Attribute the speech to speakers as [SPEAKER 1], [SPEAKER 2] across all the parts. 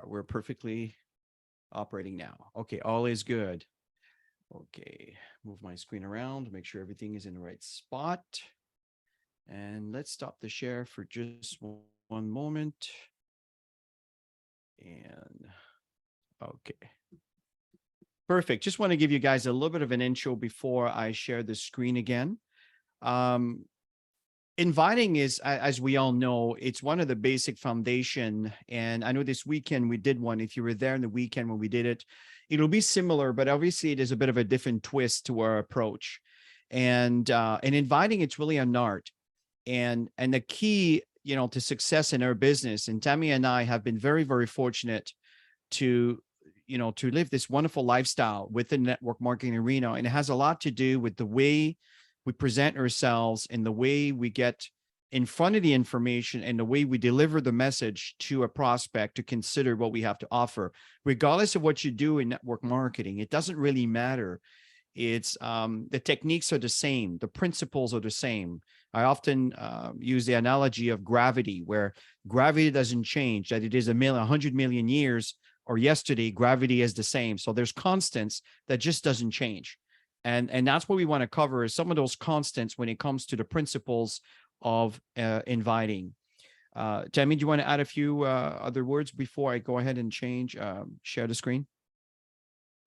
[SPEAKER 1] We're perfectly operating now. Okay, all is good. Okay, move my screen around, make sure everything is in the right spot. And let's stop the share for just one moment. And okay. Perfect. Just want to give you guys a little bit of an intro before I share the screen again. Um, Inviting is, as we all know, it's one of the basic foundation. And I know this weekend we did one. If you were there in the weekend when we did it, it'll be similar, but obviously it is a bit of a different twist to our approach. And inviting, it's really an art. And the key, to success in our business. And Tammy and I have been very, very fortunate to to live this wonderful lifestyle within the network marketing arena. And it has a lot to do with the way we present ourselves and the way we get in front of the information and the way we deliver the message to a prospect to consider what we have to offer. Regardless of what you do in network marketing, it doesn't really matter. It's the techniques are the same, the principles are the same. I often use the analogy of gravity, where gravity doesn't change, that it is 100 million years or yesterday, gravity is the same. So there's constants that just doesn't change. And that's what we want to cover, is some of those constants when it comes to the principles of inviting. Tammy, do you want to add a few other words before I go ahead and share the screen?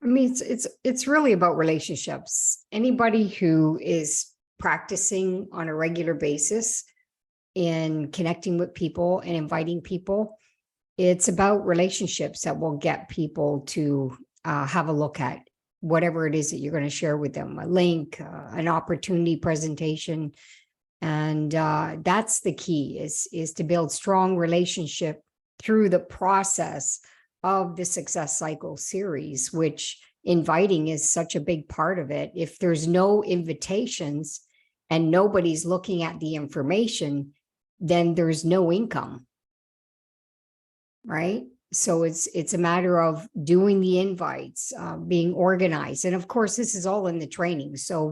[SPEAKER 2] I mean, it's really about relationships. Anybody who is practicing on a regular basis in connecting with people and inviting people, it's about relationships that will get people to have a look at whatever it is that you're going to share with them, a link, an opportunity presentation. And that's the key, is to build strong relationship through the process of the Success Cycle series, which inviting is such a big part of it. If there's no invitations and nobody's looking at the information, then there's no income, right? So it's a matter of doing the invites, being organized. And of course, this is all in the training. So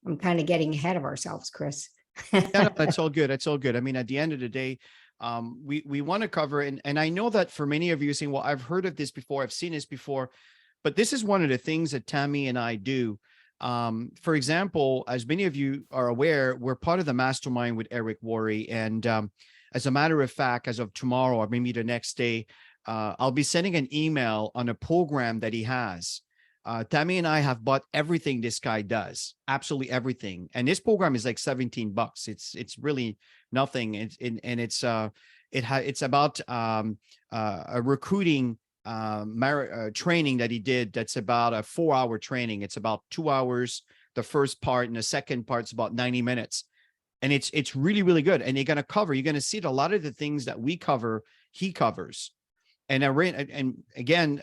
[SPEAKER 2] I'm kind of getting ahead of ourselves, Chris.
[SPEAKER 1] Yeah, no, that's all good. That's all good. I mean, at the end of the day, we want to cover, and I know that for many of you saying, well, I've heard of this before, I've seen this before, but this is one of the things that Tammy and I do. For example, as many of you are aware, we're part of the mastermind with Eric Worre. And as a matter of fact, as of tomorrow, or maybe the next day, I'll be sending an email on a program that he has. Tammy and I have bought everything this guy does, absolutely everything. And this program is like $17. It's really nothing. It's about a recruiting training that he did. That's about a 4-hour training. It's about 2 hours, the first part, and the second part's about 90 minutes. And it's really, really good. And you're going to see that a lot of the things that we cover, he covers. And again,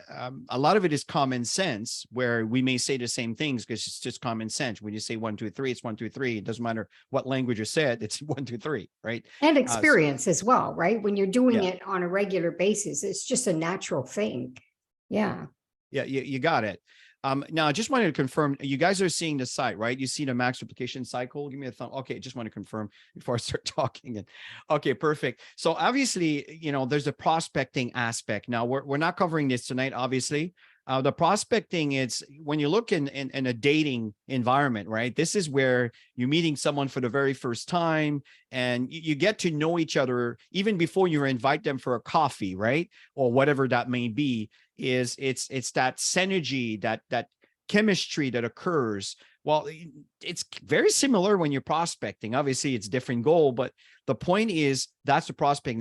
[SPEAKER 1] a lot of it is common sense, where we may say the same things because it's just common sense. When you say 1, 2, 3, it's 1, 2, 3. It doesn't matter what language you said. It's 1, 2, 3, right?
[SPEAKER 2] And experience as well, right? When you're doing
[SPEAKER 1] Yeah.
[SPEAKER 2] it on a regular basis, it's just a natural thing. Yeah.
[SPEAKER 1] Yeah, you got it. Now, I just wanted to confirm, you guys are seeing the site, right? You see the max replication cycle. Give me a thumb. Okay, just want to confirm before I start talking. Okay, perfect. So obviously, there's a prospecting aspect. Now, we're not covering this tonight, obviously. The prospecting, it's when you look in a dating environment, right? This is where you're meeting someone for the very first time, and you get to know each other even before you invite them for a coffee, right? Or whatever that may be. It's that synergy, that chemistry that occurs. Well, it's very similar when you're prospecting. Obviously, it's different goal, but the point is that's the prospecting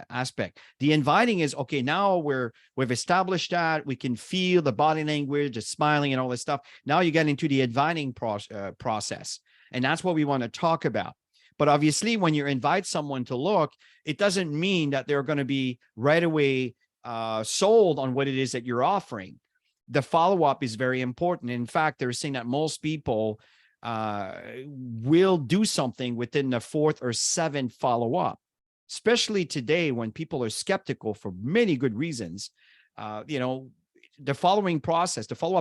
[SPEAKER 1] aspect. The inviting is, okay, now we've established that we can feel the body language, the smiling and all this stuff. Now you get into the inviting process, and that's what we want to talk about. But obviously, when you invite someone to look, it doesn't mean that they're going to be right away sold on what it is that you're offering. The follow-up is very important. In fact, they're saying that most people will do something within the 4th or 7th follow-up, especially today when people are skeptical for many good reasons. The follow-up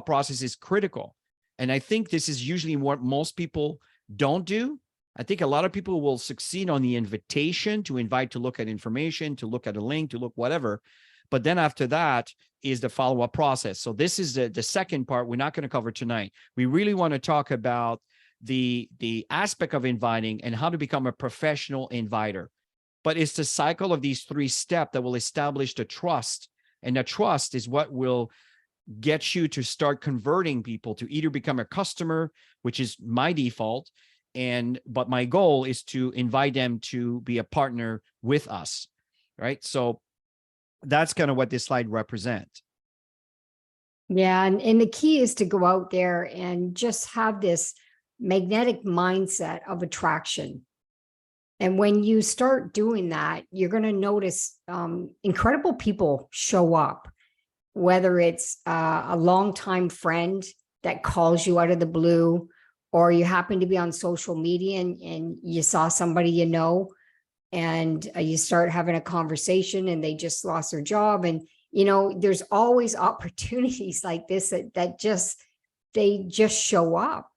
[SPEAKER 1] process is critical. And I think this is usually what most people don't do. I think a lot of people will succeed on the invitation to invite to look at information, to look at a link, to look whatever. But then after that is the follow-up process. So this is the second part we're not going to cover tonight. We really want to talk about the aspect of inviting and how to become a professional inviter. But it's the cycle of these 3 steps that will establish the trust. And the trust is what will get you to start converting people to either become a customer, which is my default, but my goal is to invite them to be a partner with us, right? So that's kind of what this slide represents.
[SPEAKER 2] Yeah. And the key is to go out there and just have this magnetic mindset of attraction. And when you start doing that, you're going to notice incredible people show up, whether it's a longtime friend that calls you out of the blue, or you happen to be on social media and you saw somebody you know, and you start having a conversation and they just lost their job. And, you know, there's always opportunities like this that they just show up.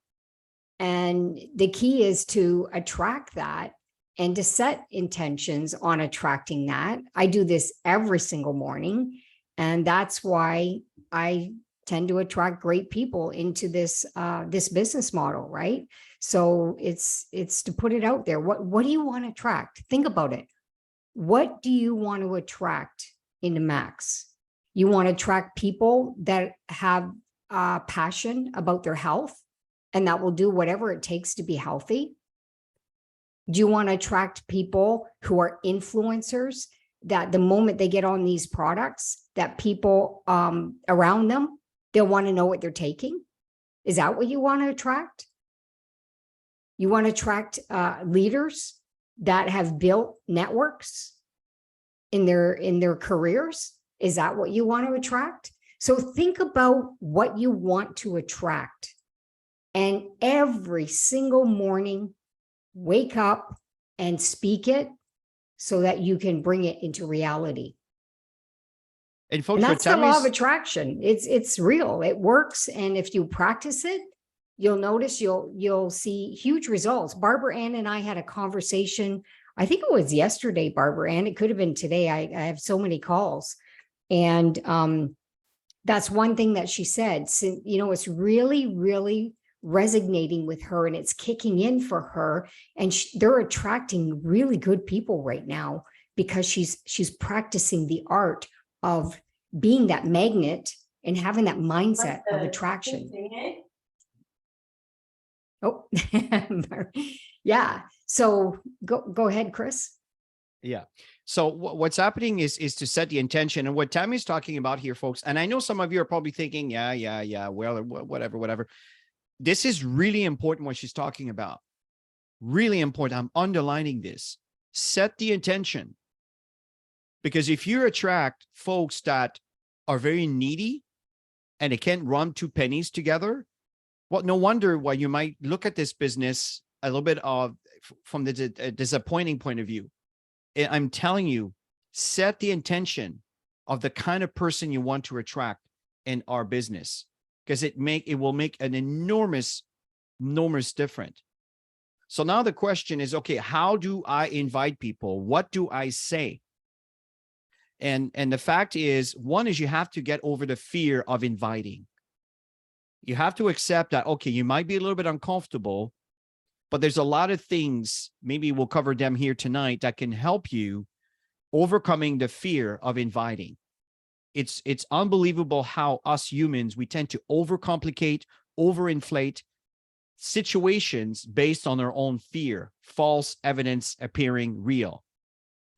[SPEAKER 2] And the key is to attract that and to set intentions on attracting that. I do this every single morning. And that's why I tend to attract great people into this business model, right? So it's to put it out there. What do you want to attract? Think about it. What do you want to attract into Max? You want to attract people that have passion about their health and that will do whatever it takes to be healthy? Do you want to attract people who are influencers, that the moment they get on these products, that people around them, they'll want to know what they're taking? Is that what you want to attract? You want to attract leaders that have built networks in their careers? Is that what you want to attract? So think about what you want to attract. And every single morning, wake up and speak it so that you can bring it into reality.
[SPEAKER 1] And folks,
[SPEAKER 2] and that's the law of attraction. It's real. It works. And if you practice it, you'll notice you'll see huge results. Barbara Ann and I had a conversation. I think it was yesterday, Barbara Ann. It could have been today. I have so many calls. And that's one thing that she said. So, you know, it's really, really resonating with her and it's kicking in for her. And they're attracting really good people right now because she's practicing the art of being that magnet and having that mindset of attraction. Oh, yeah. So go ahead, Chris.
[SPEAKER 1] Yeah. So what's happening is to set the intention, and what Tammy's talking about here, folks. And I know some of you are probably thinking, yeah, well, whatever. This is really important what she's talking about. Really important. I'm underlining this. Set the intention. Because if you attract folks that are very needy and they can't run 2 pennies together, well, no wonder why you might look at this business a little bit from the disappointing point of view. I'm telling you, set the intention of the kind of person you want to attract in our business, because it will make an enormous difference. So now the question is, okay, how do I invite people? What do I say? And the fact is, one is you have to get over the fear of inviting. You have to accept that, okay, you might be a little bit uncomfortable, but there's a lot of things, maybe we'll cover them here tonight, that can help you overcoming the fear of inviting. It's unbelievable how us humans, we tend to overcomplicate, overinflate situations based on our own fear, false evidence appearing real.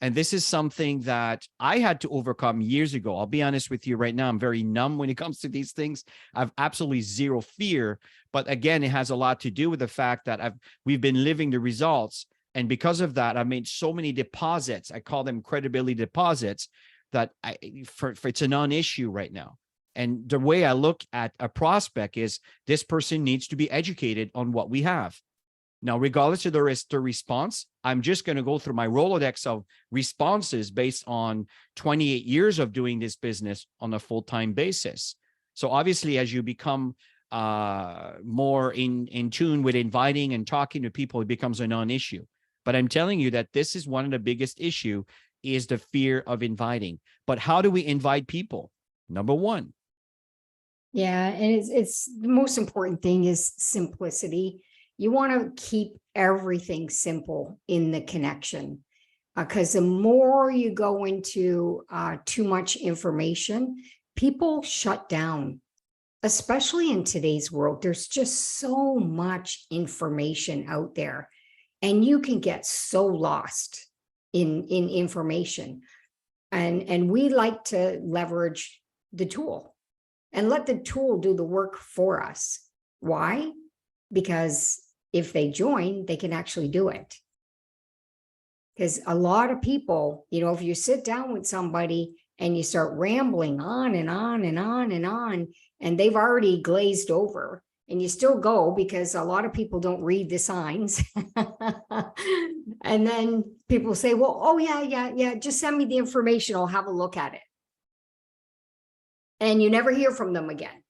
[SPEAKER 1] And this is something that I had to overcome years ago. I'll be honest with you right now. I'm very numb when it comes to these things. I have absolutely zero fear. But again, it has a lot to do with the fact that we've been living the results. And because of that, I made so many deposits. I call them credibility deposits, that it's a non-issue right now. And the way I look at a prospect is, this person needs to be educated on what we have. Now, regardless of the response, I'm just going to go through my Rolodex of responses based on 28 years of doing this business on a full-time basis. So obviously, as you become more in tune with inviting and talking to people, it becomes a non-issue. But I'm telling you that this is one of the biggest issue is the fear of inviting. But how do we invite people? Number one.
[SPEAKER 2] Yeah, and it's the most important thing is simplicity. You want to keep everything simple in the connection, because the more you go into too much information, people shut down. Especially in today's world, there's just so much information out there, and you can get so lost in information. And we like to leverage the tool and let the tool do the work for us. Why? Because if they join, they can actually do it. Because a lot of people, if you sit down with somebody and you start rambling on and on and on and on, and they've already glazed over, and you still go because a lot of people don't read the signs. And then people say, well, oh yeah, just send me the information, I'll have a look at it. And you never hear from them again.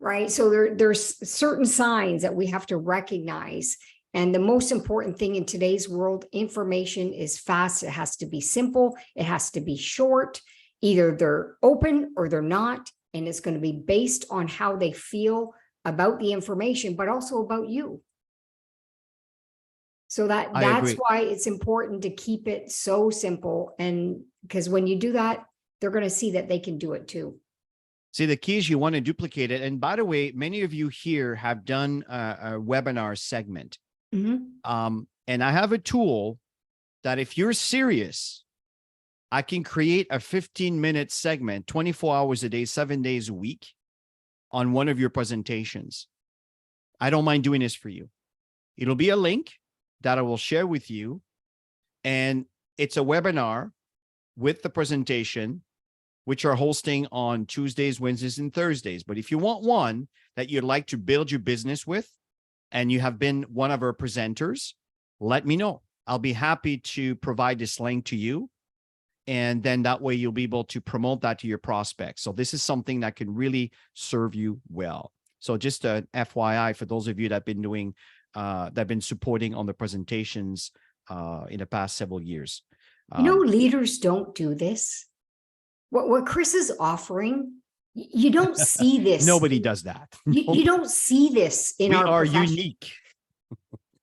[SPEAKER 2] Right? So there's certain signs that we have to recognize. And the most important thing in today's world, information is fast. It has to be simple. It has to be short. Either they're open or they're not. And it's going to be based on how they feel about the information, but also about you. So that's why it's important to keep it so simple. And because when you do that, they're going to see that they can do it too.
[SPEAKER 1] See, the key is you want to duplicate it. And by the way, many of you here have done a webinar segment.
[SPEAKER 2] Mm-hmm.
[SPEAKER 1] And I have a tool that if you're serious, I can create a 15-minute segment, 24 hours a day, 7 days a week on one of your presentations. I don't mind doing this for you. It'll be a link that I will share with you. And it's a webinar with the presentation, which are hosting on Tuesdays, Wednesdays, and Thursdays. But if you want one that you'd like to build your business with, and you have been one of our presenters, let me know. I'll be happy to provide this link to you. And then that way you'll be able to promote that to your prospects. So this is something that can really serve you well. So just a FYI for those of you that have been doing, that have been supporting on the presentations in the past several years.
[SPEAKER 2] Leaders don't do this. What Chris is offering, you don't see this.
[SPEAKER 1] Nobody does that.
[SPEAKER 2] You don't see this in our profession. We are
[SPEAKER 1] unique.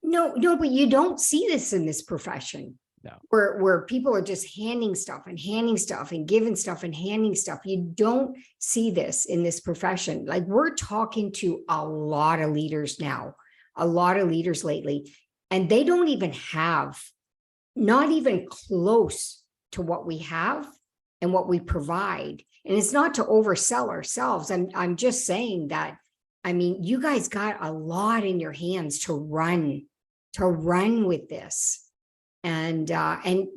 [SPEAKER 2] No, but you don't see this in this profession.
[SPEAKER 1] No.
[SPEAKER 2] Where people are just handing stuff and giving stuff and handing stuff. You don't see this in this profession. Like, we're talking to a lot of leaders now, a lot of leaders lately, and they don't even have, not even close to what we have and what we provide. And it's not to oversell ourselves. I'm just saying that, you guys got a lot in your hands to run with this. And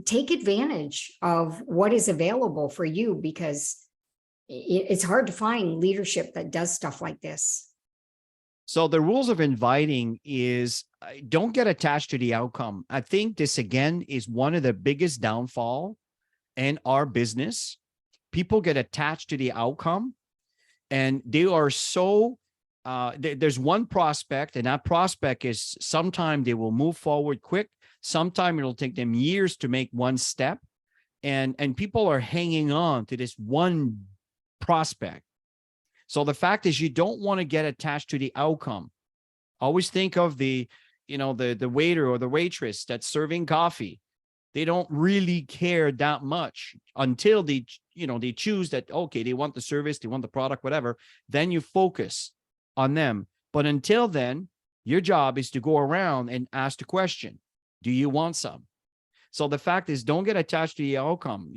[SPEAKER 2] take advantage of what is available for you, because it's hard to find leadership that does stuff like this.
[SPEAKER 1] So the rules of inviting is don't get attached to the outcome. I think this, again, is one of the biggest downfall in our business. People get attached to the outcome, and they are so, there's one prospect, and that prospect is sometime they will move forward quick. Sometime it'll take them years to make one step, and people are hanging on to this one prospect. So the fact is, you don't want to get attached to the outcome. Always think of the waiter or the waitress that's serving coffee. They don't really care that much until they choose that, okay, they want the service, they want the product, whatever. Then you focus on them. But until then, your job is to go around and ask the question, do you want some? So the fact is, don't get attached to the outcome,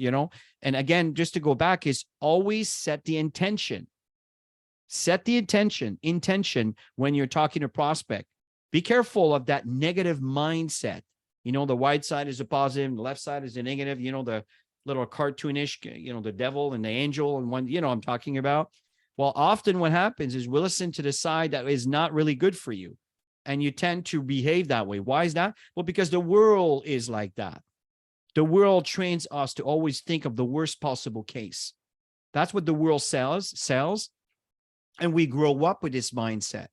[SPEAKER 1] and again, just to go back, is always set the intention. Set the intention when you're talking to prospect. Be careful of that negative mindset. The right side is a positive, the left side is a negative, the little cartoonish, the devil and the angel and one, I'm talking about. Well, often what happens is we'll listen to the side that is not really good for you. And you tend to behave that way. Why is that? Well, because the world is like that. The world trains us to always think of the worst possible case. That's what the world sells. And we grow up with this mindset.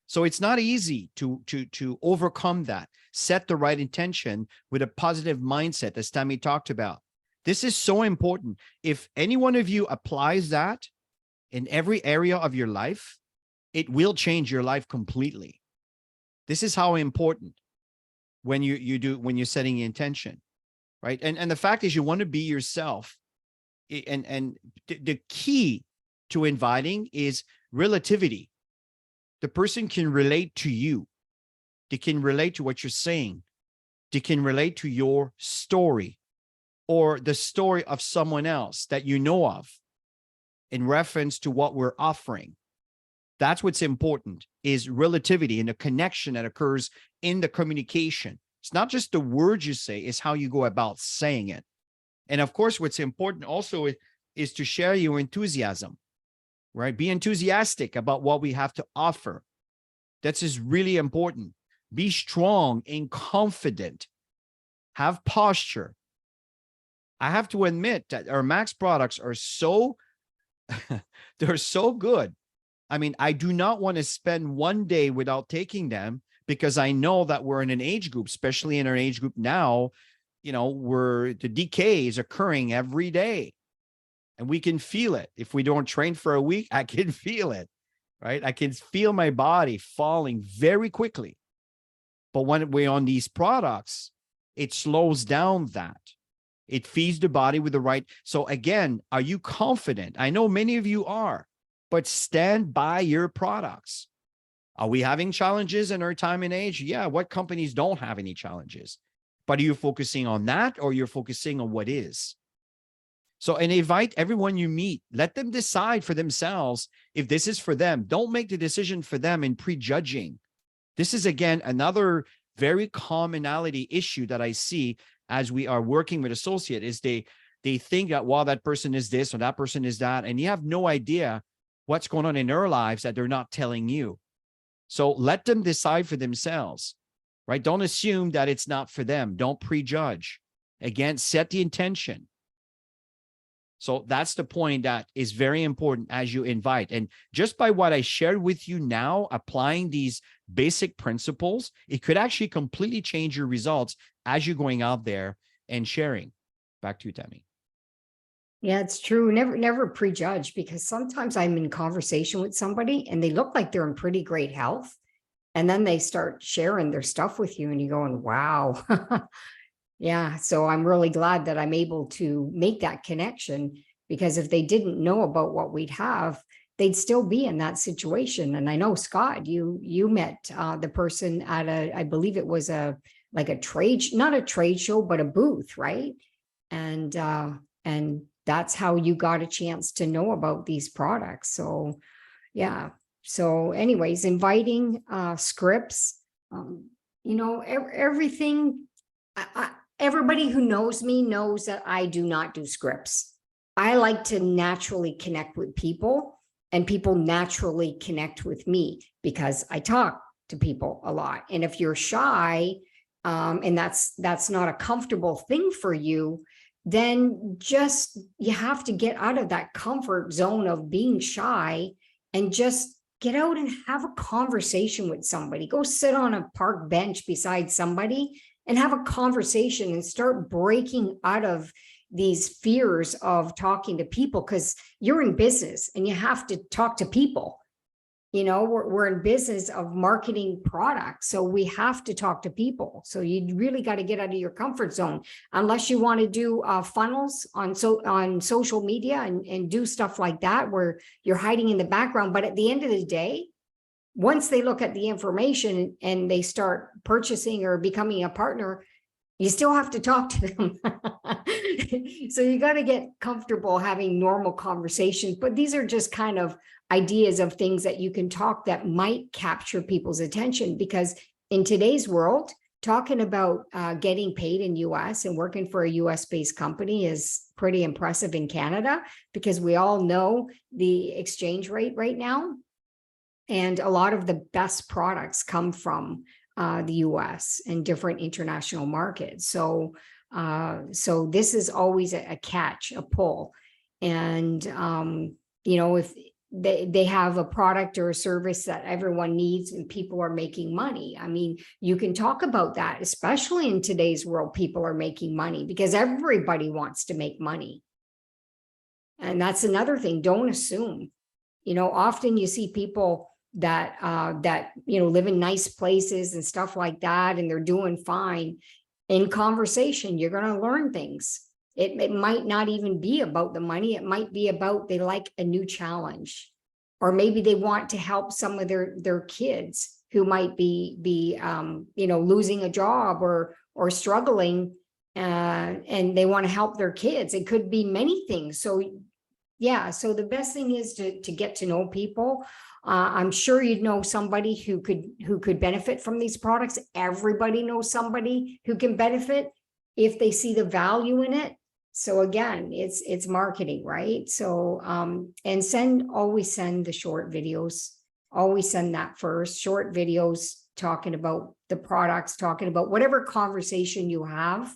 [SPEAKER 1] So it's not easy to overcome that. Set the right intention with a positive mindset, as Tammy talked about. This is so important. If any one of you applies that in every area of your life, it will change your life completely. This is how important when when you're setting the intention, right? And the fact is, you want to be yourself. And the key to inviting is relativity. The person can relate to you. They can relate to what you're saying. They can relate to your story or the story of someone else that you know of in reference to what we're offering. That's what's important, is relativity and the connection that occurs in the communication. It's not just the words you say, it's how you go about saying it. And of course, what's important also is to share your enthusiasm, right? Be enthusiastic about what we have to offer. That's just really important. Be strong and confident. Have posture. I have to admit that our Max products are so, they're so good. I mean, I do not want to spend one day without taking them, because I know that we're in an age group, especially in our age group now, you know, where the decay is occurring every day. And we can feel it. If we don't train for a week, I can feel it, right? I can feel my body falling very quickly. But when we're on these products, it slows down that. It feeds the body with the right. So again, are you confident? I know many of you are, but stand by your products. Are we having challenges in our time and age? Yeah. What companies don't have any challenges? But are you focusing on that, or you're focusing on what is? So, and invite everyone you meet. Let them decide for themselves if this is for them. Don't make the decision for them in prejudging. This is, again, another very commonality issue that I see as we are working with associate, is they think that, well, that person is this or that person is that, and you have no idea what's going on in their lives that they're not telling you. So let them decide for themselves, right? Don't assume that it's not for them. Don't prejudge. Again, set the intention. So that's the point that is very important as you invite. And just by what I shared with you now, applying these basic principles, it could actually completely change your results as you're going out there and sharing. Back to you, Tammy.
[SPEAKER 2] Yeah, it's true. Never prejudge, because sometimes I'm in conversation with somebody and they look like they're in pretty great health. And then they start sharing their stuff with you and you're going, wow. Yeah. So I'm really glad that I'm able to make that connection, because if they didn't know about what we'd have, they'd still be in that situation. And I know, Scott, you met the person at I believe it was not a trade show, but a booth, right? And that's how you got a chance to know about these products. So yeah. So anyways, inviting scripts, everything. Everybody who knows me knows that I do not do scripts. I like to naturally connect with people, and people naturally connect with me because I talk to people a lot. And if you're shy, and that's not a comfortable thing for you, then you have to get out of that comfort zone of being shy and just get out and have a conversation with somebody. Go sit on a park bench beside somebody and have a conversation and start breaking out of these fears of talking to people, because you're in business and you have to talk to people. We're in business of marketing products, so we have to talk to people. So you really got to get out of your comfort zone, unless you want to do funnels on social media and do stuff like that where you're hiding in the background. But at the end of the day, once they look at the information and they start purchasing or becoming a partner, you still have to talk to them. So you got to get comfortable having normal conversations. But these are just kind of ideas of things that you can talk that might capture people's attention, because in today's world, talking about getting paid in US and working for a US based company is pretty impressive in Canada, because we all know the exchange rate right now. And a lot of the best products come from the US and different international markets. So this is always a catch, a pull. And, if they have a product or a service that everyone needs and people are making money. I mean, you can talk about that, especially in today's world, people are making money because everybody wants to make money. And that's another thing. Don't assume, often you see people that, live in nice places and stuff like that, and they're doing fine. In conversation, you're going to learn things. It might not even be about the money. It might be about they like a new challenge, or maybe they want to help some of their kids who might be losing a job or struggling, and they want to help their kids. It could be many things. So yeah, so the best thing is to get to know people. I'm sure you'd know somebody who could benefit from these products. Everybody knows somebody who can benefit if they see the value in it. So again, it's marketing, right? So and always send the short videos. Always send that first. Short videos talking about the products, talking about whatever conversation you have.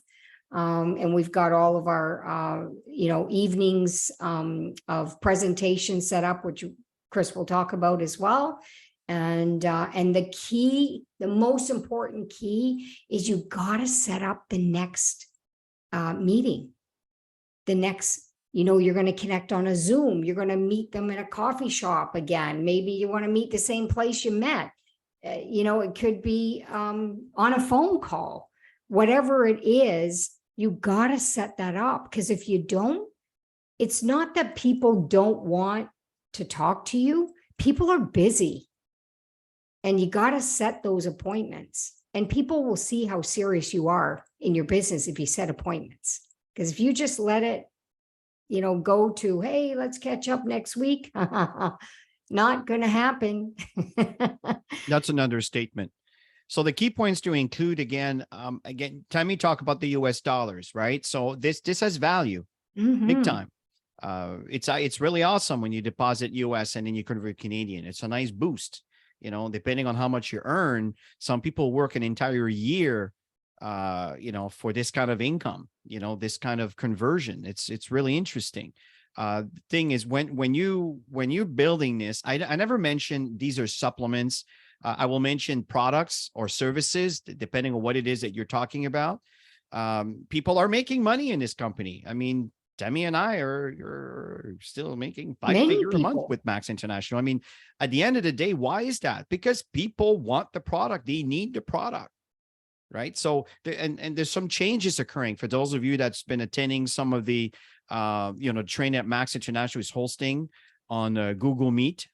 [SPEAKER 2] And we've got all of our evenings of presentations set up, which Chris will talk about as well. And the most important key is you got to set up the next meeting. The next, you're going to connect on a Zoom. You're going to meet them in a coffee shop again. Maybe you want to meet the same place you met. It could be on a phone call. Whatever it is, you got to set that up, because if you don't, it's not that people don't want to talk to you. People are busy, and you got to set those appointments, and people will see how serious you are in your business if you set appointments. Because if you just let it, go to, hey, let's catch up next week, not going to happen.
[SPEAKER 1] That's an understatement. So the key points to include again, Tammy, talk about the US dollars, right? So this has value, big time. It's really awesome when you deposit US and then you convert Canadian. It's a nice boost, depending on how much you earn. Some people work an entire year, for this kind of income, this kind of conversion. It's really interesting. The thing is when you're building this, I never mentioned these are supplements. I will mention products or services, depending on what it is that you're talking about. People are making money in this company. I mean, Demi and I are still making five-figure a month with Max International. I mean, at the end of the day, why is that? Because people want the product. They need the product, right? So, and there's some changes occurring for those of you that's been attending some of the, training that Max International is hosting on Google Meet,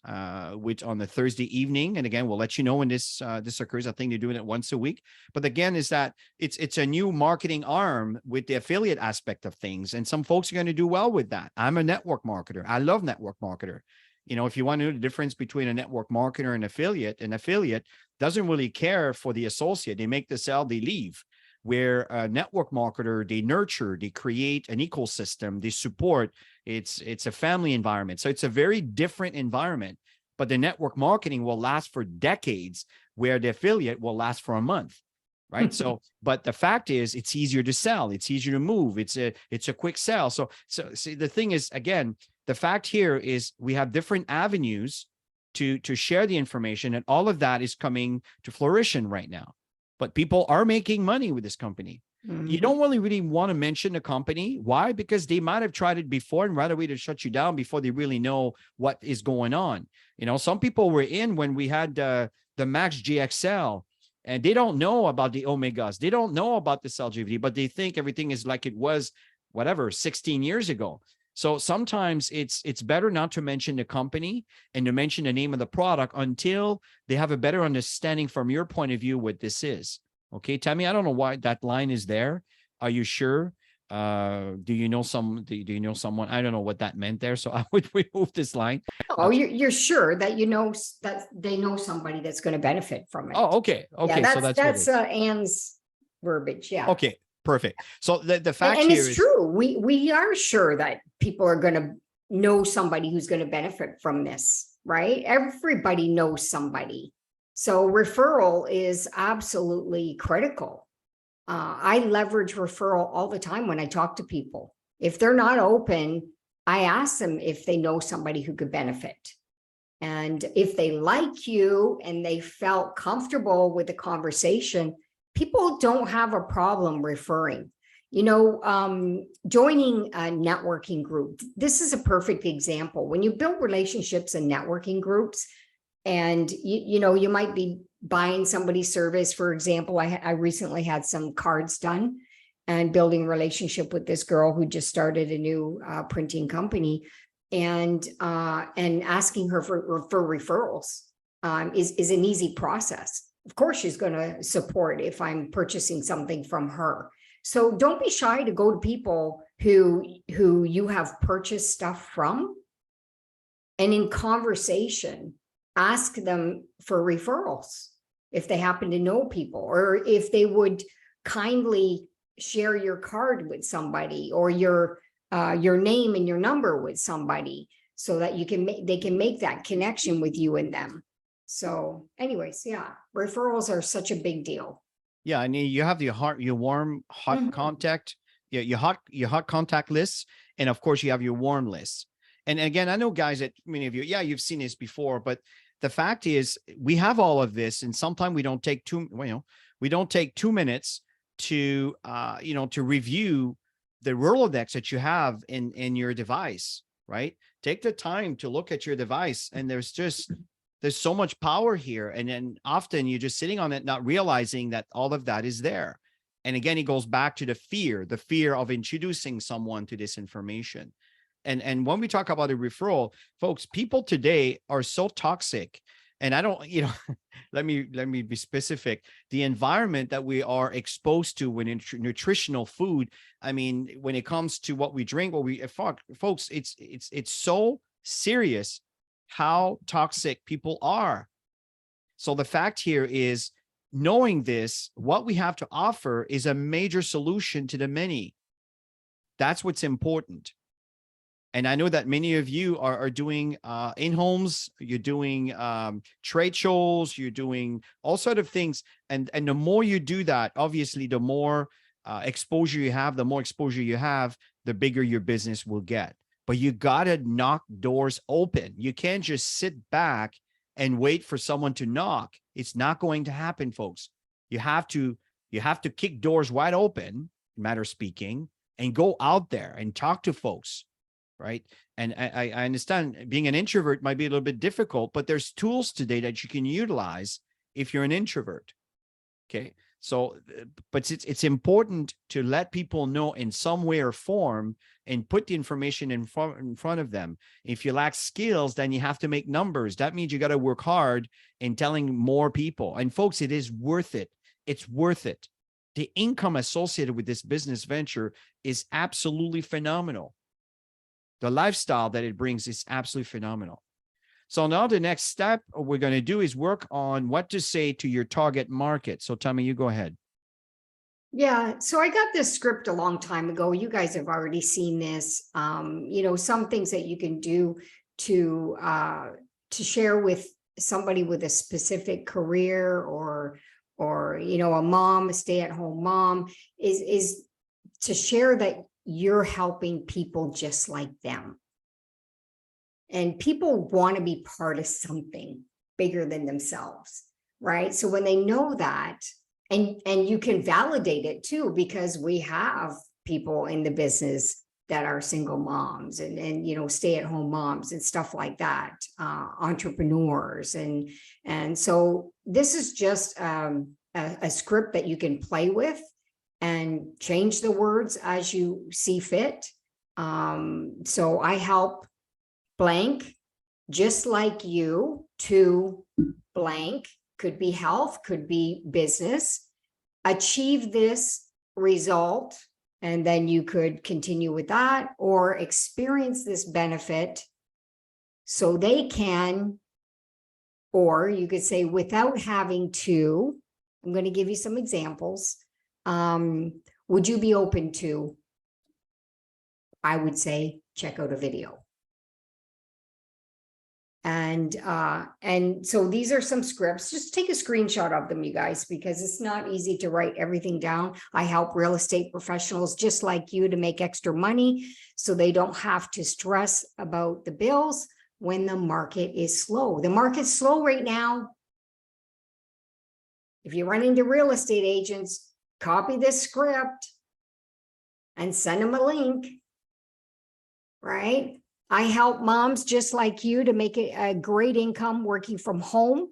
[SPEAKER 1] which on the Thursday evening. And again, we'll let you know when this occurs. I think they're doing it once a week. But again, is that it's a new marketing arm with the affiliate aspect of things. And some folks are going to do well with that. I'm a network marketer. I love network marketer. If you want to know the difference between a network marketer and an affiliate doesn't really care for the associate. They make the sale, they leave. Where a network marketer, they nurture, they create an ecosystem, they support. It's a family environment. So it's a very different environment, but the network marketing will last for decades, where the affiliate will last for a month, right? So, but the fact is it's easier to sell. It's easier to move. It's a quick sell. So see, the thing is, again, the fact here is we have different avenues to share the information, and all of that is coming to fruition right now. But people are making money with this company. You don't really want to mention the company. Why? Because they might have tried it before and right away to shut you down before they really know what is going on. Some people were in when we had the Max GXL, and they don't know about the Omegas. They don't know about the CellGVD, but they think everything is like it was, 16 years ago. So sometimes it's better not to mention the company and to mention the name of the product until they have a better understanding from your point of view what this is. Okay, Tammy, I don't know why that line is there. Are you sure? Do you know someone? I don't know what that meant there. So I would remove this line.
[SPEAKER 2] Oh, you're sure that that they know somebody that's going to benefit from it.
[SPEAKER 1] Oh, okay. Okay.
[SPEAKER 2] Yeah,
[SPEAKER 1] so
[SPEAKER 2] that's Anne's verbiage. Yeah.
[SPEAKER 1] Okay. Perfect. So the fact
[SPEAKER 2] and
[SPEAKER 1] here
[SPEAKER 2] it's
[SPEAKER 1] is
[SPEAKER 2] true. We are sure that people are going to know somebody who's going to benefit from this, right? Everybody knows somebody. So referral is absolutely critical. I leverage referral all the time when I talk to people. If they're not open, I ask them if they know somebody who could benefit. And if they like you and they felt comfortable with the conversation, people don't have a problem referring. Joining a networking group, this is a perfect example. When you build relationships in networking groups, and you might be buying somebody's service. For example, I recently had some cards done and building a relationship with this girl who just started a new printing company, and asking her for referrals is an easy process. Of course, she's going to support if I'm purchasing something from her. So don't be shy to go to people who you have purchased stuff from, and in conversation, ask them for referrals if they happen to know people, or if they would kindly share your card with somebody, or your name and your number with somebody, so that they can make that connection with you and them. So anyways, yeah, referrals are such a big deal.
[SPEAKER 1] Yeah, and you have your warm, hot contact, your hot contact lists, and of course you have your warm lists. And again, I know, guys, that many of you, yeah, you've seen this before, but the fact is we have all of this, and sometimes we don't take 2 minutes to to review the Rolodex that you have in your device, right? Take the time to look at your device, and there's so much power here. And then often you're just sitting on it, not realizing that all of that is there. And again, it goes back to the fear of introducing someone to this information. And when we talk about a referral, folks, people today are so toxic. And I don't, let me be specific. The environment that we are exposed to when nutritional food, I mean, when it comes to what we drink, folks, it's so serious how toxic people are. So the fact here is, knowing this, what we have to offer is a major solution to the many. That's what's important. And I know that many of you are doing in-homes, you're doing trade shows, you're doing all sorts of things. And the more you do that, obviously, the more exposure you have, the bigger your business will get. But you got to knock doors open. You can't just sit back and wait for someone to knock. It's not going to happen, folks. You have to kick doors wide open, matter of speaking, and go out there and talk to folks. Right. And I understand being an introvert might be a little bit difficult, but there's tools today that you can utilize if you're an introvert. Okay. So, but it's important to let people know in some way or form and put the information in front of them. If you lack skills, then you have to make numbers. That means you got to work hard in telling more people. And folks, it is worth it. It's worth it. The income associated with this business venture is absolutely phenomenal. The lifestyle that it brings is absolutely phenomenal. So now the next step we're going to do is work on what to say to your target market. So Tammy, you go ahead.
[SPEAKER 2] Yeah, so I got this script a long time ago. You guys have already seen this. Some things that you can do to share with somebody with a specific career, or a mom, a stay-at-home mom, is to share that you're helping people just like them. And people want to be part of something bigger than themselves, right? So when they know that, and you can validate it too, because we have people in the business that are single moms and stay-at-home moms and stuff like that, entrepreneurs. And so this is just a script that you can play with and change the words as you see fit. So I help blank, just like you, to blank, could be health, could be business, achieve this result, and then you could continue with that, or experience this benefit so they can, or you could say without having to. I'm going to give you some examples. Would you be open to, I would say, check out a video. And so these are some scripts. Just take a screenshot of them, you guys, because it's not easy to write everything down. I help real estate professionals just like you to make extra money so they don't have to stress about the bills when the market is slow. The market's slow right now. If you run into real estate agents, copy this script and send them a link, right? I help moms just like you to make a great income working from home,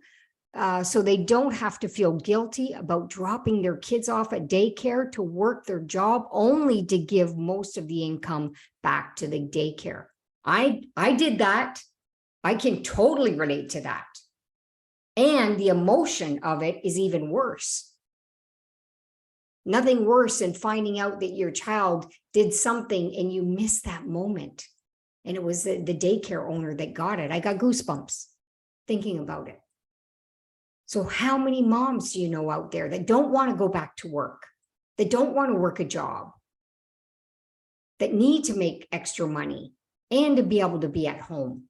[SPEAKER 2] so they don't have to feel guilty about dropping their kids off at daycare to work their job only to give most of the income back to the daycare. I did that. I can totally relate to that. And the emotion of it is even worse. Nothing worse than finding out that your child did something and you missed that moment. And it was the daycare owner that got it. I got goosebumps thinking about it. So how many moms do you know out there that don't want to go back to work, that don't want to work a job, that need to make extra money and to be able to be at home?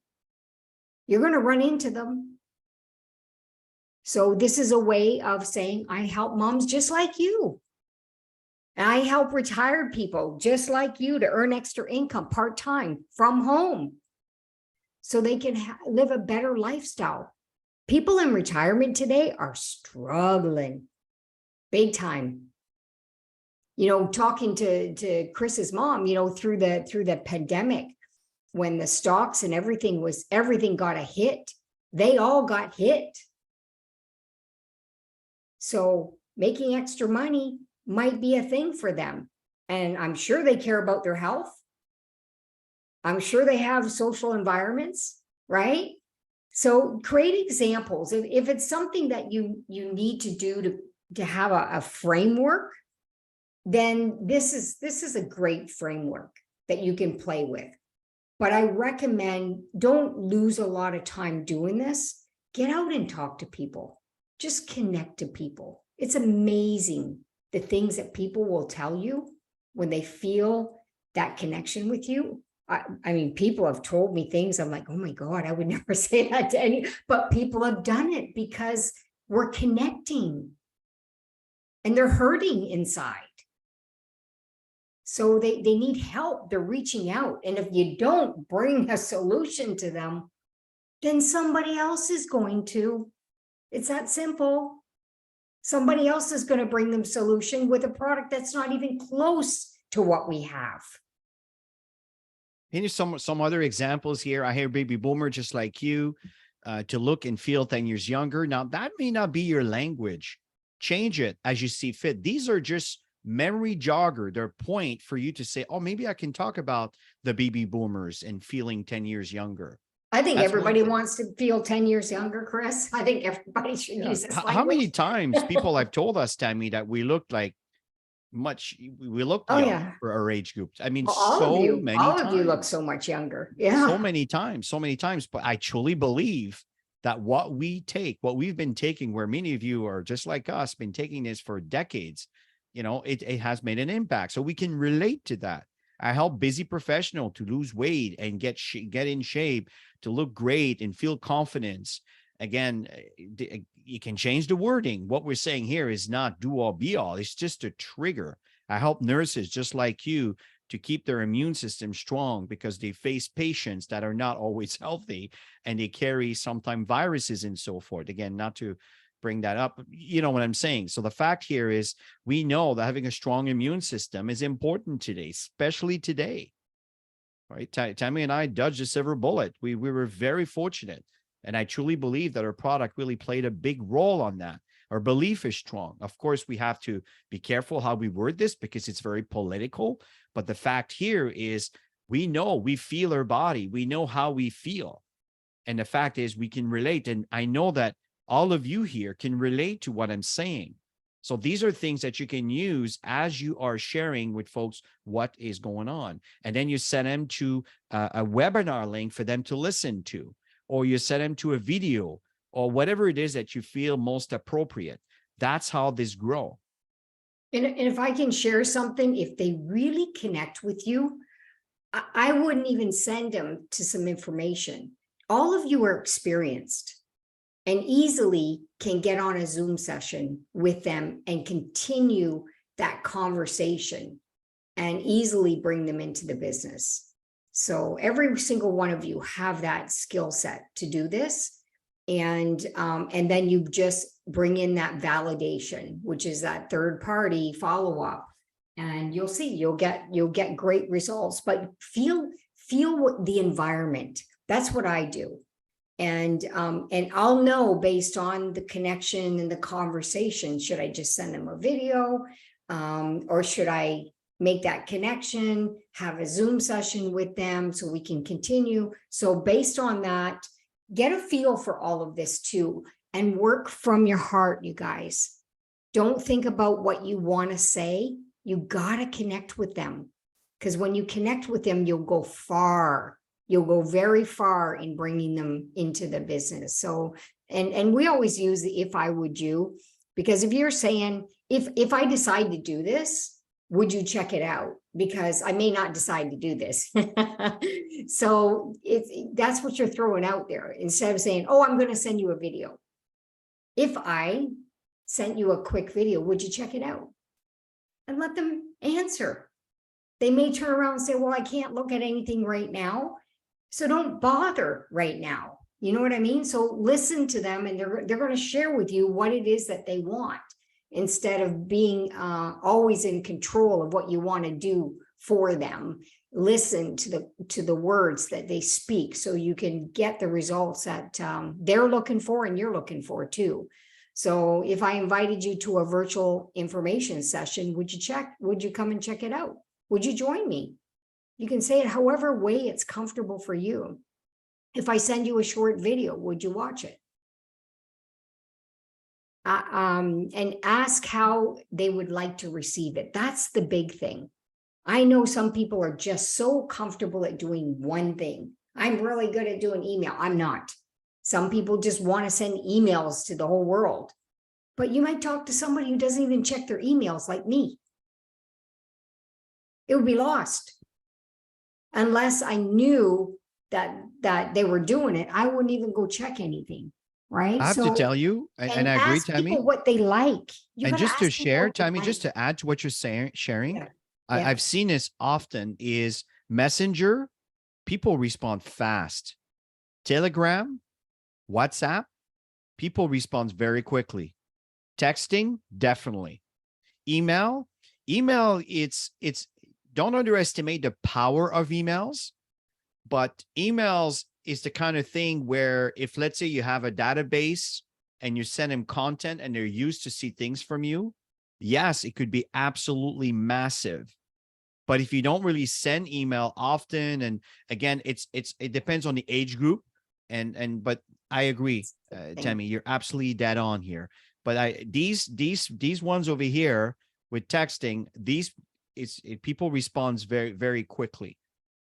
[SPEAKER 2] You're going to run into them. So this is a way of saying, I help moms just like you. And I help retired people just like you to earn extra income part-time from home so they can live a better lifestyle. People in retirement today are struggling big time. You know, talking to Chris's mom, you know, through the pandemic, when the stocks and everything got a hit, they all got hit. So making extra money might be a thing for them. And I'm sure they care about their health. I'm sure they have social environments, right? So create examples. If it's something that you need to do to have a framework, then this is a great framework that you can play with. But I recommend don't lose a lot of time doing this. Get out and talk to people. Just connect to people. It's amazing the things that people will tell you when they feel that connection with you. I mean, people have told me things. I'm like, oh my God, I would never say that to any, but people have done it because we're connecting and they're hurting inside. So they need help. They're reaching out. And if you don't bring a solution to them, then somebody else is going to. It's that simple. Somebody else is going to bring them solution with a product that's not even close to what we have.
[SPEAKER 1] Here's some other examples here. I hear baby boomer just like you, to look and feel 10 years younger. Now, that may not be your language. Change it as you see fit. These are just memory jogger. They're a point for you to say, oh, maybe I can talk about the baby boomers and feeling 10 years younger.
[SPEAKER 2] I think everybody wants to feel 10 years younger, Chris. I think everybody should use this language.
[SPEAKER 1] How many times people have told us, Tammy, that we look like we look young for our age groups. I mean, all
[SPEAKER 2] of you look so much younger. Yeah.
[SPEAKER 1] So many times. But I truly believe that what we've been taking, where many of you are just like us, been taking this for decades, you know, it has made an impact. So we can relate to that. I help busy professional to lose weight and get in shape, to look great and feel confidence. Again, you can change the wording. What we're saying here is not do all be all. It's just a trigger. I help nurses just like you to keep their immune system strong because they face patients that are not always healthy and they carry sometimes viruses and so forth. Again, not to bring that up, you know what I'm saying? So the fact here is we know that having a strong immune system is important today, especially today. Right? Tammy and I dodged a silver bullet. We were very fortunate. And I truly believe that our product really played a big role on that. Our belief is strong. Of course, we have to be careful how we word this because it's very political. But the fact here is we know, we feel our body. We know how we feel. And the fact is we can relate. And I know that all of you here can relate to what I'm saying. So these are things that you can use as you are sharing with folks what is going on. And then you send them to a webinar link for them to listen to, or you send them to a video or whatever it is that you feel most appropriate. That's how this grows.
[SPEAKER 2] And if I can share something, if they really connect with you, I wouldn't even send them to some information. All of you are experienced and easily can get on a Zoom session with them and continue that conversation and easily bring them into the business. So every single one of you have that skill set to do this. And then you just bring in that validation, which is that third party follow-up. And you'll see, you'll get great results, but feel what the environment. That's what I do. And I'll know based on the connection and the conversation, should I just send them a video? Or should I make that connection, have a Zoom session with them so we can continue? So based on that, get a feel for all of this too, and work from your heart, you guys. Don't think about what you want to say. You got to connect with them, because when you connect with them, you'll go far. You'll go very far in bringing them into the business. So, and we always use the if I would you, because if you're saying, if I decide to do this, would you check it out? Because I may not decide to do this. So that's what you're throwing out there. Instead of saying, oh, I'm going to send you a video. If I sent you a quick video, would you check it out? And let them answer. They may turn around and say, well, I can't look at anything right now, so don't bother right now. You know what I mean? So listen to them, and they're going to share with you what it is that they want, instead of being always in control of what you want to do for them. Listen to the words that they speak, so you can get the results that they're looking for and you're looking for too. So if I invited you to a virtual information session, would you come and check it out? Would you join me? You can say it however way it's comfortable for you. If I send you a short video, would you watch it? And ask how they would like to receive it. That's the big thing. I know some people are just so comfortable at doing one thing. I'm really good at doing email. I'm not. Some people just want to send emails to the whole world. But you might talk to somebody who doesn't even check their emails, like me. It would be lost. Unless I knew that they were doing it, I wouldn't even go check anything. Right.
[SPEAKER 1] I have to tell you, and I agree,
[SPEAKER 2] ask
[SPEAKER 1] Tammy.
[SPEAKER 2] people what they like.
[SPEAKER 1] And just to share, Tammy, just to add to what you're sharing,
[SPEAKER 2] Yeah.
[SPEAKER 1] I've seen this often, is Messenger, people respond fast. Telegram, WhatsApp, people respond very quickly. Texting, definitely. Email, it's don't underestimate the power of emails, but emails is the kind of thing where, if let's say you have a database and you send them content and they're used to see things from you, yes, it could be absolutely massive. But if you don't really send email often, and again, it depends on the age group, but I agree, Tammy, you're absolutely dead on here. But these ones over here with texting, people respond very, very quickly.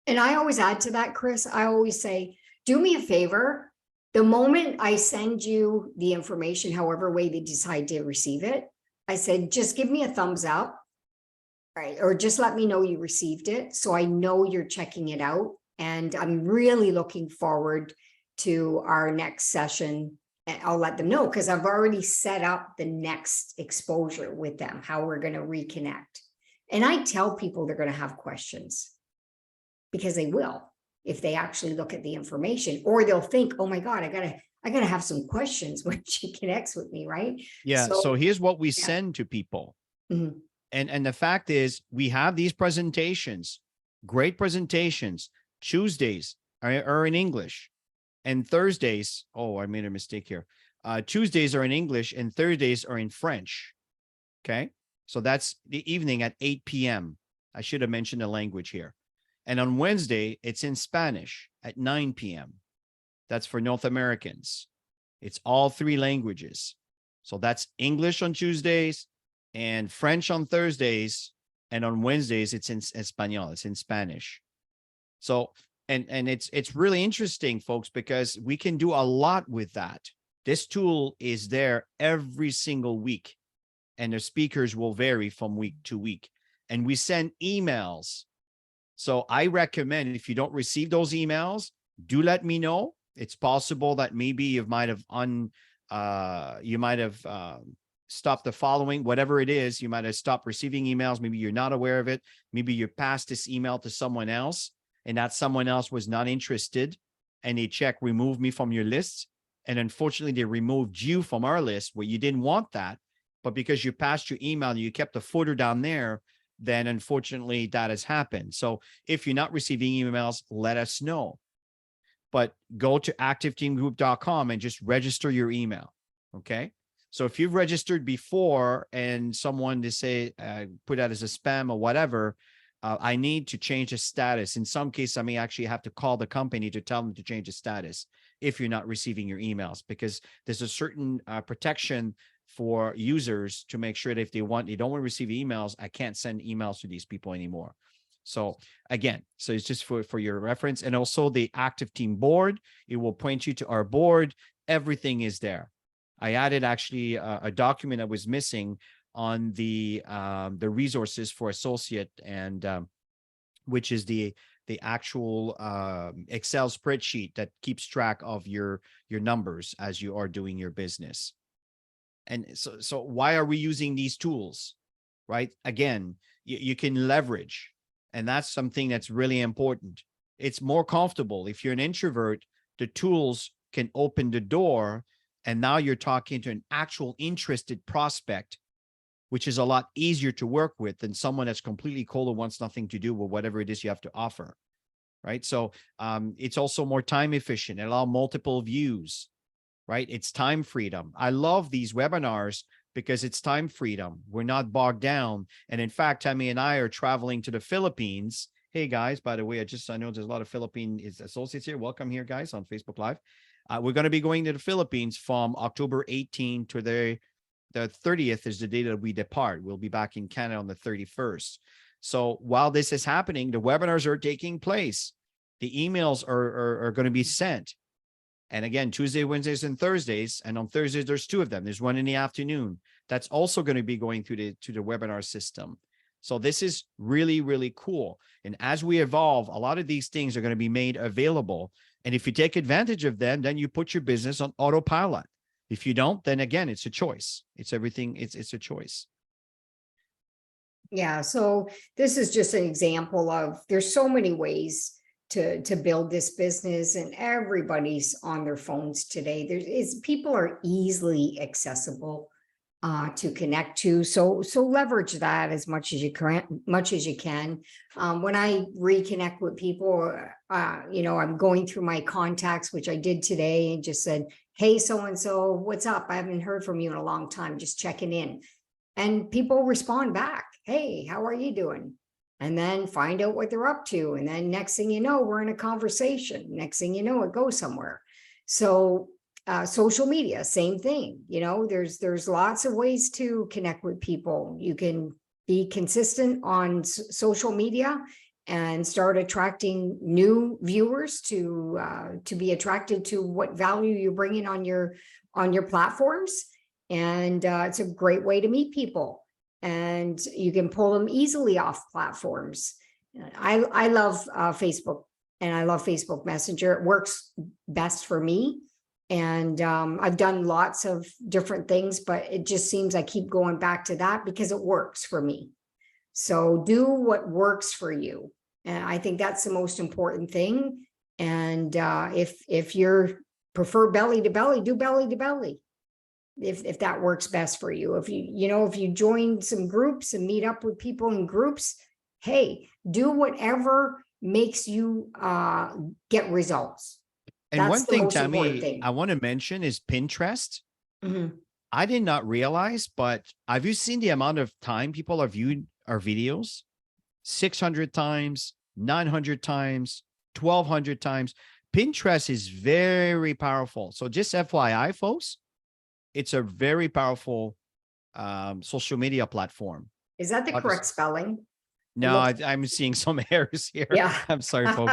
[SPEAKER 2] And I always add to that, Chris. I always say, do me a favor. The moment I send you the information, however way they decide to receive it, I said, just give me a thumbs up, right? Or just let me know you received it, so I know you're checking it out. And I'm really looking forward to our next session. And I'll let them know, because I've already set up the next exposure with them, how we're going to reconnect. And I tell people they're going to have questions, because they will, if they actually look at the information, or they'll think, oh my God, I gotta have some questions when she connects with me, right?
[SPEAKER 1] Yeah. So here's what we send to people.
[SPEAKER 2] Mhm.
[SPEAKER 1] And the fact is, we have these presentations, great presentations. Tuesdays are in English, and Thursdays, oh, I made a mistake here. Tuesdays are in English and Thursdays are in French. Okay. So that's the evening at 8 p.m. I should have mentioned the language here. And on Wednesday, it's in Spanish at 9 p.m. That's for North Americans. It's all three languages. So that's English on Tuesdays and French on Thursdays. And on Wednesdays, it's in Espanol, it's in Spanish. So, and it's really interesting, folks, because we can do a lot with that. This tool is there every single week, and the speakers will vary from week to week. And we send emails. So I recommend, if you don't receive those emails, do let me know. It's possible that maybe you might have stopped the following, whatever it is. You might have stopped receiving emails. Maybe you're not aware of it. Maybe you passed this email to someone else. and that someone else was not interested and they check remove me from your list. And unfortunately, they removed you from our list where you didn't want that. But because you passed your email and you kept the footer down there, then unfortunately that has happened. So if you're not receiving emails, let us know. But go to activeteamgroup.com and just register your email. Okay. So if you've registered before and someone to say, put that as a spam or whatever, I need to change the status. In some cases, I may actually have to call the company to tell them to change the status if you're not receiving your emails, because there's a certain protection for users to make sure that if they don't want to receive emails, I can't send emails to these people anymore. So again, so it's just for your reference. And also the Active Team board, it will point you to our board. Everything is there. I added actually a document that was missing on the resources for associate, and which is the actual Excel spreadsheet that keeps track of your numbers as you are doing your business. And so why are we using these tools, right? Again, you can leverage, and that's something that's really important. It's more comfortable. If you're an introvert, the tools can open the door, and now you're talking to an actual interested prospect, which is a lot easier to work with than someone that's completely cold or wants nothing to do with whatever it is you have to offer, right? So it's also more time efficient. It allows multiple views, right? It's time freedom. I love these webinars because it's time freedom. We're not bogged down. And in fact, Tammy and I are traveling to the Philippines. Hey guys, by the way, I know there's a lot of Philippine associates here. Welcome here, guys, on Facebook Live. We're going to be going to the Philippines from October 18 to the 30th is the day that we depart. We'll be back in Canada on the 31st. So while this is happening, the webinars are taking place. The emails are going to be sent. And again, Tuesday, Wednesdays, and Thursdays. And on Thursdays, there's 2 of them. There's one in the afternoon. That's also going to be going through to the webinar system. So this is really, really cool. And as we evolve, a lot of these things are going to be made available. And if you take advantage of them, then you put your business on autopilot. If you don't, then again, it's a choice. It's everything. It's a choice.
[SPEAKER 2] Yeah. So this is just an example of, there's so many ways to build this business, and everybody's on their phones today. People are easily accessible to connect to. So leverage that as much as you can. When I reconnect with people, I'm going through my contacts, which I did today, and just said, hey, so-and-so, what's up? I haven't heard from you in a long time, just checking in. And people respond back, hey, how are you doing? And then find out what they're up to. And then next thing you know, we're in a conversation. Next thing you know, it goes somewhere. So social media, same thing. There's lots of ways to connect with people. You can be consistent on social media and start attracting new viewers to be attracted to what value you're bringing on your platforms. And it's a great way to meet people. And you can pull them easily off platforms. I love Facebook, and I love Facebook Messenger. It works best for me. And I've done lots of different things, but it just seems I keep going back to that because it works for me. So do what works for you. And I think that's the most important thing. And if you prefer belly to belly, do belly to belly. If that works best for you. If you join some groups and meet up with people in groups, hey, do whatever makes you get results.
[SPEAKER 1] And
[SPEAKER 2] That's
[SPEAKER 1] one thing,
[SPEAKER 2] important
[SPEAKER 1] Tammy,
[SPEAKER 2] thing.
[SPEAKER 1] I want to mention is Pinterest.
[SPEAKER 2] Mhm.
[SPEAKER 1] I did not realize, but have you seen the amount of time people are viewing our videos? 600 times, 900 times, 1,200 times. Pinterest is very powerful. So just FYI, folks, it's a very powerful social media platform.
[SPEAKER 2] Is that the correct spelling?
[SPEAKER 1] No, I'm seeing some errors here.
[SPEAKER 2] Yeah.
[SPEAKER 1] I'm sorry, folks.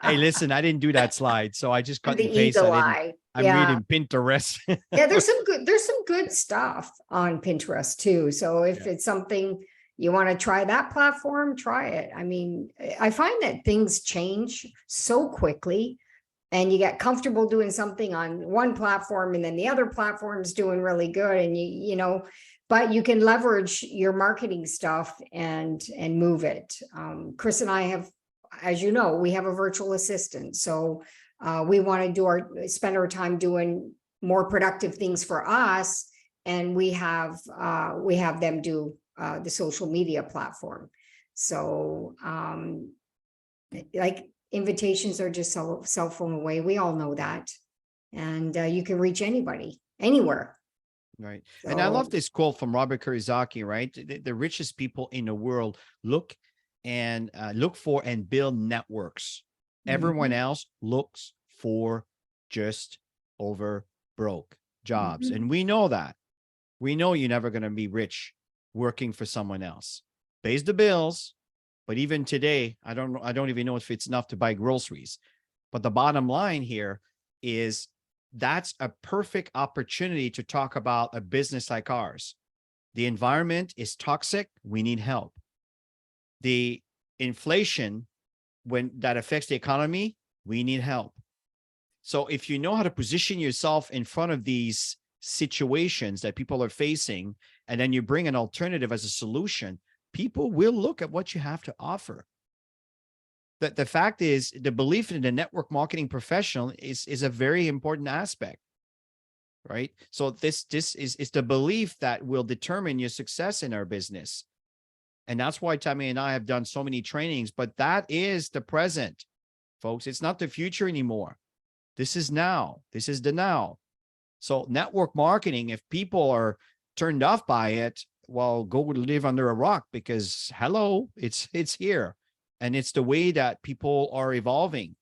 [SPEAKER 1] Hey, listen, I didn't do that slide, so I just cut
[SPEAKER 2] The
[SPEAKER 1] and paste.
[SPEAKER 2] eagle eye.
[SPEAKER 1] I'm
[SPEAKER 2] Yeah.
[SPEAKER 1] reading Pinterest.
[SPEAKER 2] Yeah, there's some good stuff on Pinterest too. So if it's something you want to try that platform, try it. I mean, I find that things change so quickly, and you get comfortable doing something on one platform and then the other platform's doing really good, and but you can leverage your marketing stuff and move it. Chris and I have as you know, we have a virtual assistant. So we want to spend our time doing more productive things for us. And we have them do the social media platform. So like invitations are just cell phone away. We all know that. And you can reach anybody, anywhere.
[SPEAKER 1] Right. And I love
[SPEAKER 2] So,
[SPEAKER 1] this quote from Robert Kiyosaki, right? The richest people in the world look for and build networks. Everyone
[SPEAKER 2] mhm,
[SPEAKER 1] else looks for just over broke jobs.
[SPEAKER 2] mhm.
[SPEAKER 1] And we know that. We know you're never going to be rich working for someone else. Pays the bills, but even today, I don't even know if it's enough to buy groceries. But the bottom line here is that's a perfect opportunity to talk about a business like ours. The environment is toxic. We need help. The inflation, when that affects the economy, we need help. So if you know how to position yourself in front of these situations that people are facing, and then you bring an alternative as a solution, people will look at what you have to offer. The fact is, the belief in the network marketing professional is a very important aspect, right? So this is the belief that will determine your success in our business. And that's why Tammy and I have done so many trainings, but that is the present, folks. It's not the future anymore. This is now. This is the now. So network marketing, if people are turned off by it, well, go live under a rock, because hello, it's here. And it's the way that people are evolving.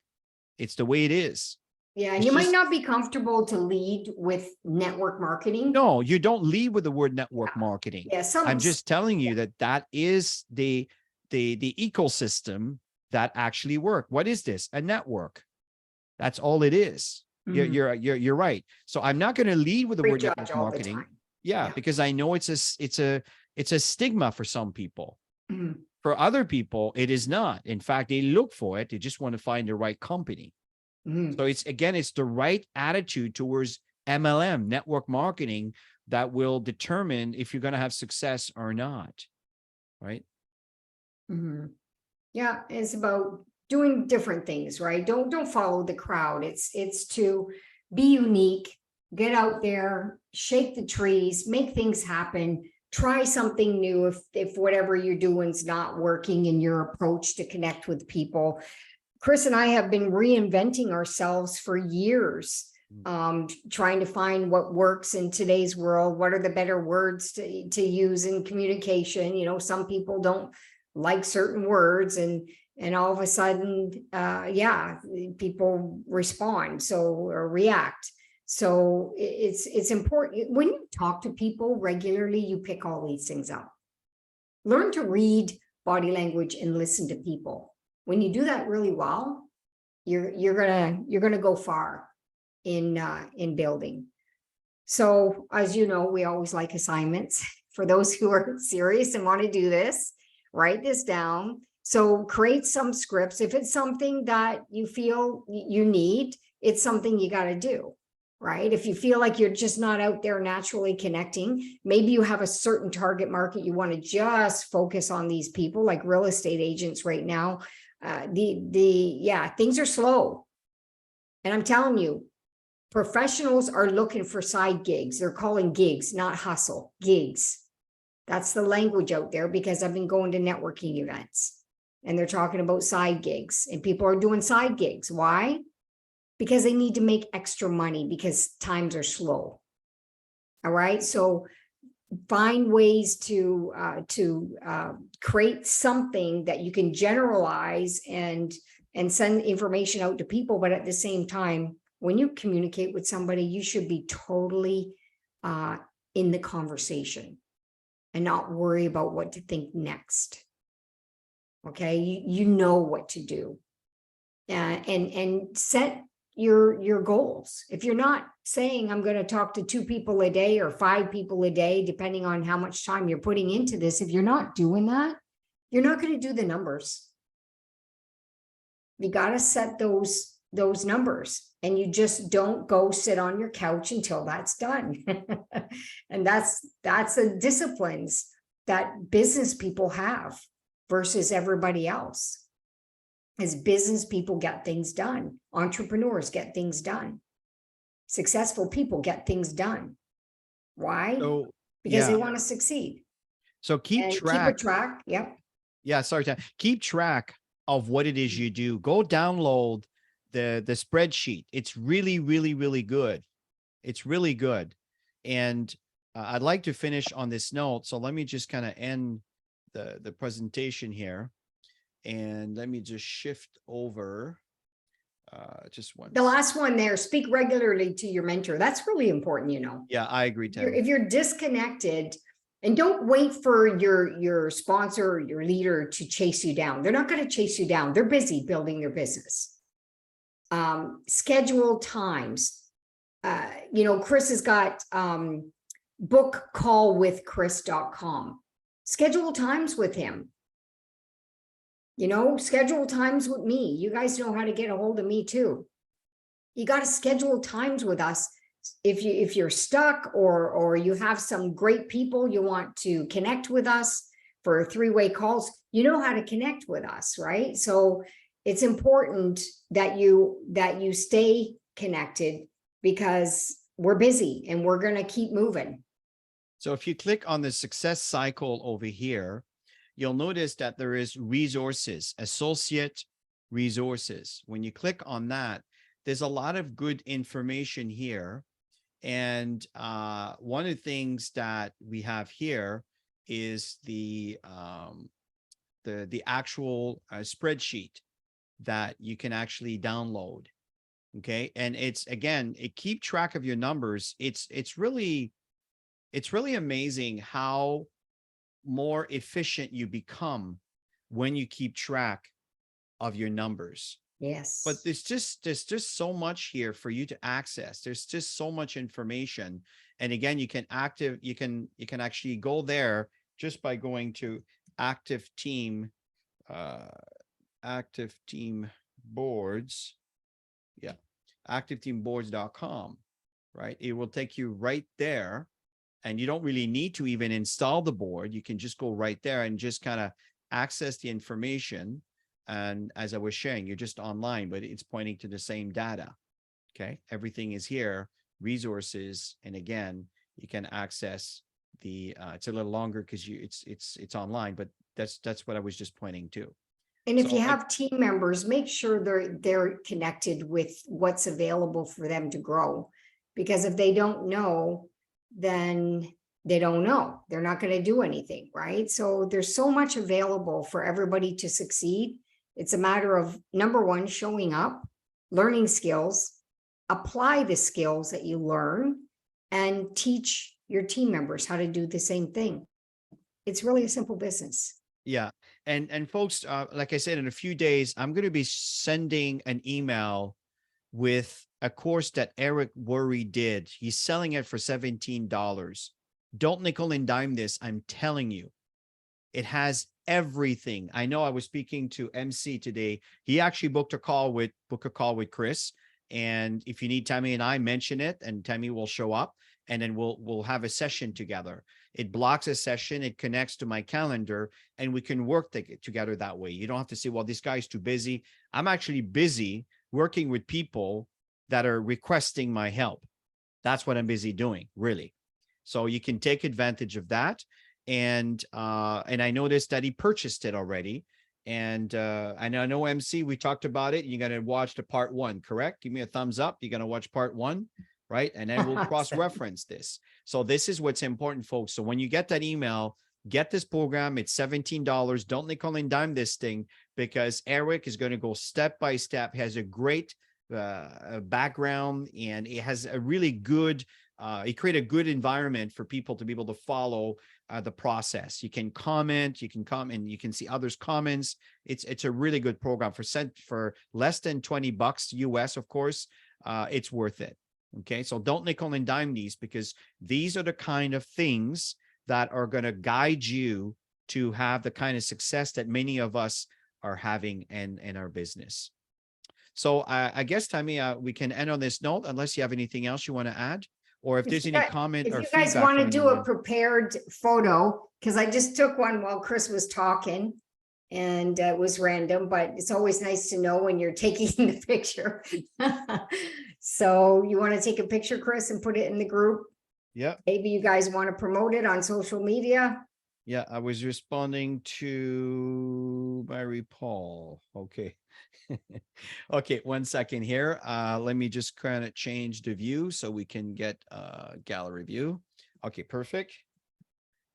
[SPEAKER 1] It's the way it is.
[SPEAKER 2] Yeah, and
[SPEAKER 1] It's
[SPEAKER 2] you might
[SPEAKER 1] just,
[SPEAKER 2] not be comfortable to lead with network marketing.
[SPEAKER 1] no, you don't lead with the word network marketing.
[SPEAKER 2] Yeah,
[SPEAKER 1] I'm just telling you that that is the ecosystem that actually work. What is this? A network. That's all it is.
[SPEAKER 2] Mhm.
[SPEAKER 1] You're right. So I'm not going to lead with the word
[SPEAKER 2] Prejudge
[SPEAKER 1] network
[SPEAKER 2] all the
[SPEAKER 1] marketing.
[SPEAKER 2] time.
[SPEAKER 1] Yeah,
[SPEAKER 2] Yeah.
[SPEAKER 1] because I know it's a stigma for some people.
[SPEAKER 2] Mhm.
[SPEAKER 1] For other people, it is not. In fact, they look for it. They just want to find the right company.
[SPEAKER 2] Mhm.
[SPEAKER 1] So it's the right attitude towards MLM, network marketing, that will determine if you're going to have success or not. Right?
[SPEAKER 2] Mhm. Yeah, it's about doing different things, right? Don't follow the crowd. It's to be unique, get out there, shake the trees, make things happen, try something new if whatever you're doing is not working in your approach to connect with people. Chris and I have been reinventing ourselves for years, trying to find what works in today's world. What are the better words to use in communication? You know, some people don't like certain words, and all of a sudden, yeah, people respond or react. So it's important when you talk to people regularly, you pick all these things up. Learn to read body language and listen to people. When you do that really well, you're gonna go far in building. So as you know, we always like assignments for those who are serious and want to do this. Write this down. So create some scripts. If it's something that you feel you need, it's something you got to do. Right. If you feel like you're just not out there naturally connecting, maybe you have a certain target market. You want to just focus on these people, like real estate agents right now. Things are slow. And I'm telling you, professionals are looking for side gigs. They're calling gigs, not hustle, gigs. That's the language out there, because I've been going to networking events and they're talking about side gigs, and people are doing side gigs. Why? Because they need to make extra money because times are slow. All right. So find ways to create something that you can generalize and send information out to people. But at the same time, when you communicate with somebody, you should be totally in the conversation and not worry about what to think next. Okay, you know what to do, and set your goals. If you're not saying I'm going to talk to 2 people a day or 5 people a day, depending on how much time you're putting into this, if you're not doing that, you're not going to do the numbers. You got to set those numbers, and you just don't go sit on your couch until that's done. And that's the disciplines that business people have versus everybody else. As business people get things done, entrepreneurs get things done, successful people get things done. Why?
[SPEAKER 1] So
[SPEAKER 2] Because they
[SPEAKER 1] yeah,
[SPEAKER 2] want to succeed
[SPEAKER 1] so keep
[SPEAKER 2] and keep a
[SPEAKER 1] track.
[SPEAKER 2] track. Yep.
[SPEAKER 1] Yeah, sorry, keep track of what it is you do. Go download the spreadsheet. It's really, really, really good. It's really good. And I'd like to finish on this note. So let me just kind of end the presentation here. And let me just shift over. Just one.
[SPEAKER 2] The last one there, speak regularly to your mentor. That's really important, you know.
[SPEAKER 1] Yeah, I agree, Tammy.
[SPEAKER 2] If you're disconnected, and don't wait for your sponsor or your leader to chase you down. They're not going to chase you down. They're busy building their business. Schedule times. You know, Chris has got bookcallwithchris.com. Schedule times with him. You know, schedule times with me. You guys know how to get a hold of me too. You got to schedule times with us. If you're stuck or you have some great people you want to connect with us for three-way calls, you know how to connect with us, right? So it's important that you stay connected because we're busy and we're going to keep moving.
[SPEAKER 1] So if you click on the success cycle over here, you'll notice that there is resources, associate resources. When you click on that, there's a lot of good information here. And one of the things that we have here is the actual spreadsheet that you can actually download. Okay, and it's again, it keep track of your numbers. It's really amazing how more efficient you become when you keep track of your numbers.
[SPEAKER 2] Yes.
[SPEAKER 1] But there's just so much here for you to access. There's just so much information. And again, you can actually go there just by going to active team boards. Yeah. activeteamboards.com, right? It will take you right there. And you don't really need to even install the board. You can just go right there and just kind of access the information. And as I was sharing, you're just online, but it's pointing to the same data. Okay. Everything is here, resources. And again, you can access the, it's a little longer because it's online, but that's what I was just pointing to.
[SPEAKER 2] And if you have team members, make sure they're connected with what's available for them to grow. Because if they don't know, then they don't know. They're not going to do anything, right? So there's so much available for everybody to succeed. It's a matter of, number one, showing up, learning skills, apply the skills that you learn, and teach your team members how to do the same thing. It's really a simple business.
[SPEAKER 1] Yeah. And folks, like I said, in a few days, I'm going to be sending an email with a course that Eric Worre did. He's selling it for $17. Don't nickel and dime this. I'm telling you, it has everything. I know I was speaking to MC today. He actually book a call with Chris. And if you need Tammy and I, mention it and Tammy will show up and then we'll have a session together. It blocks a session. It connects to my calendar and we can work together that way. You don't have to say, well, this guy's too busy. I'm actually busy working with people that are requesting my help. That's what I'm busy doing, really. So you can take advantage of that. And I noticed that he purchased it already. And I know MC, we talked about it. You're going to watch the part 1, correct? Give me a thumbs up. You're going to watch part 1, right? And then we'll cross-reference this. So this is what's important, folks. So when you get that email, get this program. It's $17. Don't nickel and dime this thing because Eric is going to go step by step. He has a great background and it has a really good, he created a good environment for people to be able to follow the process. You can comment, you can come and you can see others' comments. It's a really good program for less than $20 US, of course. It's worth it. Okay. So don't nickel and dime these because these are the kind of things that are going to guide you to have the kind of success that many of us are having in our business. So I guess, Tammy, we can end on this note unless you have anything else you want to add. Or if there's any comment or feedback.
[SPEAKER 2] If you guys want to do a prepared photo, because I just took one while Chris was talking, and it was random, but it's always nice to know when you're taking the picture. So you want to take a picture, Chris, and put it in the group?
[SPEAKER 1] Yeah.
[SPEAKER 2] Maybe you guys want to promote it on social media?
[SPEAKER 1] Yeah, I was responding to Mary Paul. Okay. Okay, 1 second here. Let me just kind of change the view so we can get gallery view. Okay, perfect.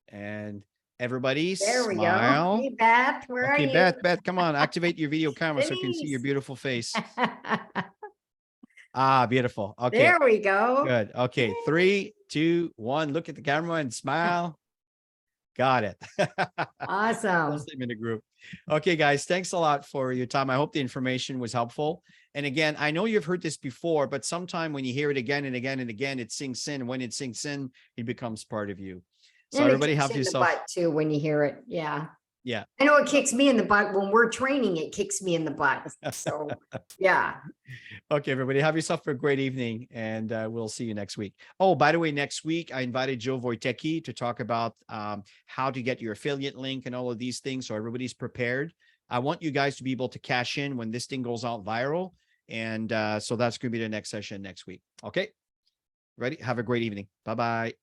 [SPEAKER 1] And everybody
[SPEAKER 2] There we go.
[SPEAKER 1] smile.
[SPEAKER 2] Hey, Beth, where are
[SPEAKER 1] Okay,
[SPEAKER 2] you?
[SPEAKER 1] Beth, come on, activate your video camera so we can see your
[SPEAKER 2] Denise.
[SPEAKER 1] beautiful face. Ah, beautiful. Okay,
[SPEAKER 2] There we go.
[SPEAKER 1] good. Okay, 3, 2, 1. Look at the camera and smile. Got it.
[SPEAKER 2] Awesome.
[SPEAKER 1] Post them in the group. Okay, guys, thanks a lot for your time. I hope the information was helpful. And again, I know you've heard this before, but sometime when you hear it again and again and again, it sinks in. When it sinks in, it becomes part of you. So
[SPEAKER 2] And it
[SPEAKER 1] everybody
[SPEAKER 2] kicks
[SPEAKER 1] have
[SPEAKER 2] you in the
[SPEAKER 1] yourself.
[SPEAKER 2] butt too when you hear it. Yeah.
[SPEAKER 1] Yeah.
[SPEAKER 2] I know it kicks me in the butt when we're training, it kicks me in the butt. So yeah.
[SPEAKER 1] Okay, everybody, have yourself a great evening, and we'll see you next week. Oh, by the way, next week I invited Joe Wojtecki to talk about how to get your affiliate link and all of these things, so everybody's prepared. I want you guys to be able to cash in when this thing goes out viral, and so that's going to be the next session next week. Okay, ready? Have a great evening. Bye-bye.